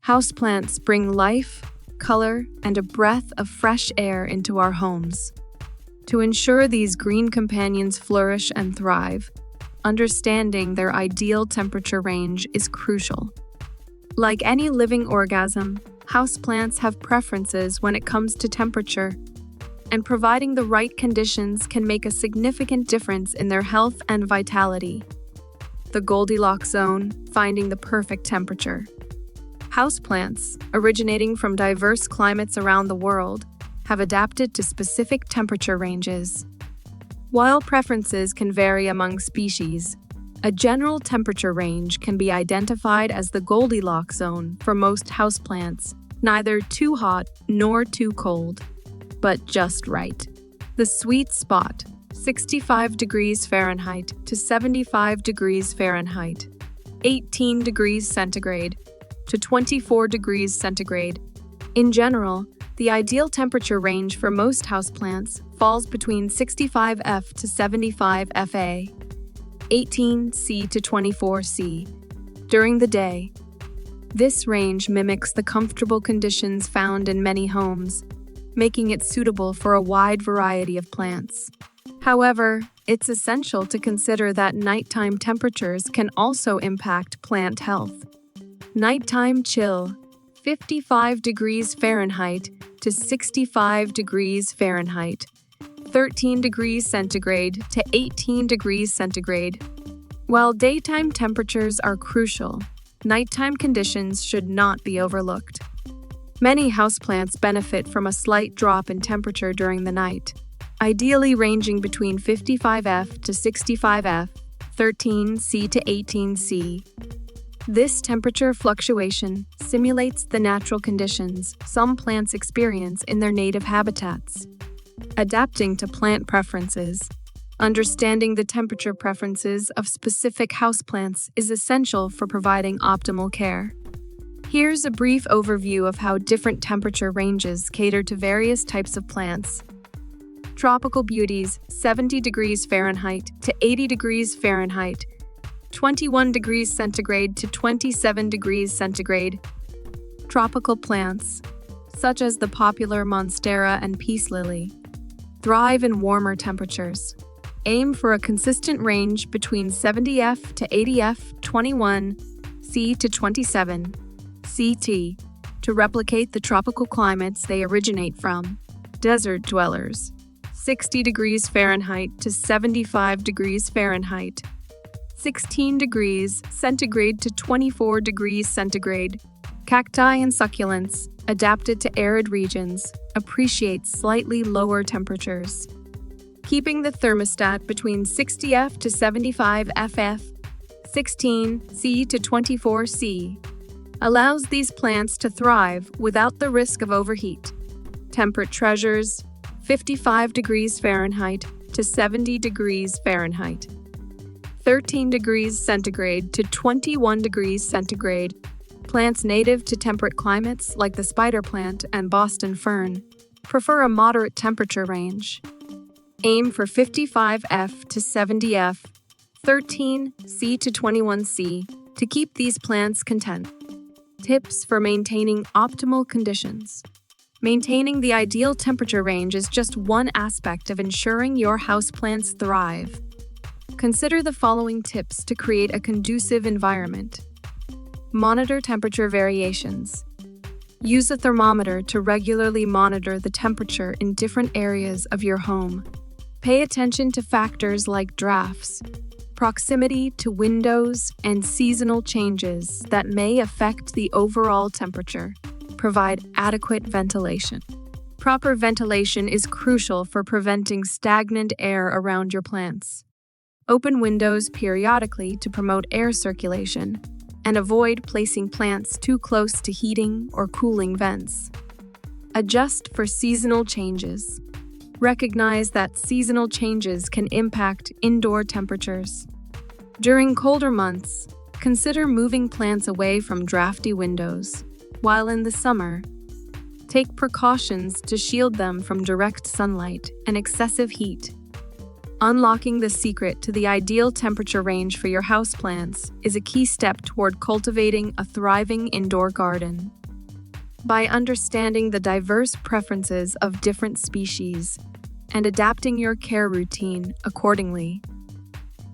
Houseplants bring life, color, and a breath of fresh air into our homes. To ensure these green companions flourish and thrive, understanding their ideal temperature range is crucial. Like any living organism, houseplants have preferences when it comes to temperature, and providing the right conditions can make a significant difference in their health and vitality. The Goldilocks zone, finding the perfect temperature. Houseplants, originating from diverse climates around the world, have adapted to specific temperature ranges. While preferences can vary among species, a general temperature range can be identified as the Goldilocks zone for most houseplants, neither too hot nor too cold, but just right. The sweet spot, 65 degrees Fahrenheit to 75 degrees Fahrenheit, 18 degrees centigrade to 24 degrees centigrade. In general, the ideal temperature range for most houseplants falls between 65 F to 75 FA, 18 C to 24 C, during the day. This range mimics the comfortable conditions found in many homes, making it suitable for a wide variety of plants. However, it's essential to consider that nighttime temperatures can also impact plant health. Nighttime chill, 55 degrees Fahrenheit to 65 degrees Fahrenheit, 13 degrees centigrade to 18 degrees centigrade. While daytime temperatures are crucial, nighttime conditions should not be overlooked. Many houseplants benefit from a slight drop in temperature during the night, ideally ranging between 55 F to 65 F, 13 C to 18 C. This temperature fluctuation simulates the natural conditions some plants experience in their native habitats. Adapting to plant preferences. Understanding the temperature preferences of specific houseplants is essential for providing optimal care. Here's a brief overview of how different temperature ranges cater to various types of plants. Tropical beauties, 70 degrees Fahrenheit to 80 degrees Fahrenheit, 21 degrees centigrade to 27 degrees centigrade. Tropical plants, such as the popular monstera and peace lily, thrive in warmer temperatures. Aim for a consistent range between 70 F to 80 F, 21 C to 27 CT to replicate the tropical climates they originate from. Desert dwellers, 60 degrees Fahrenheit to 75 degrees Fahrenheit, 16 degrees centigrade to 24 degrees centigrade. Cacti and succulents, adapted to arid regions, appreciate slightly lower temperatures. Keeping the thermostat between 60 F to 75 FF, 16 C to 24 C, allows these plants to thrive without the risk of overheat. Temperate treasures, 55 degrees Fahrenheit to 70 degrees Fahrenheit, 13 degrees centigrade to 21 degrees centigrade. Plants native to temperate climates like the spider plant and Boston fern prefer a moderate temperature range. Aim for 55 F to 70 F, 13 C to 21 C to keep these plants content. Tips for maintaining optimal conditions. Maintaining the ideal temperature range is just one aspect of ensuring your houseplants thrive. Consider the following tips to create a conducive environment. Monitor temperature variations. Use a thermometer to regularly monitor the temperature in different areas of your home. Pay attention to factors like drafts, proximity to windows, and seasonal changes that may affect the overall temperature. Provide adequate ventilation. Proper ventilation is crucial for preventing stagnant air around your plants. Open windows periodically to promote air circulation, and avoid placing plants too close to heating or cooling vents. Adjust for seasonal changes. Recognize that seasonal changes can impact indoor temperatures. During colder months, consider moving plants away from drafty windows, while in the summer, take precautions to shield them from direct sunlight and excessive heat. Unlocking the secret to the ideal temperature range for your houseplants is a key step toward cultivating a thriving indoor garden. By understanding the diverse preferences of different species and adapting your care routine accordingly,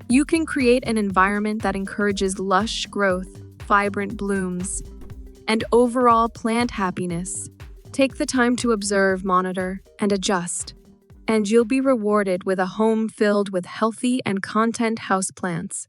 you can create an environment that encourages lush growth, vibrant blooms, and overall plant happiness. Take the time to observe, monitor, and adjust, and you'll be rewarded with a home filled with healthy and content houseplants.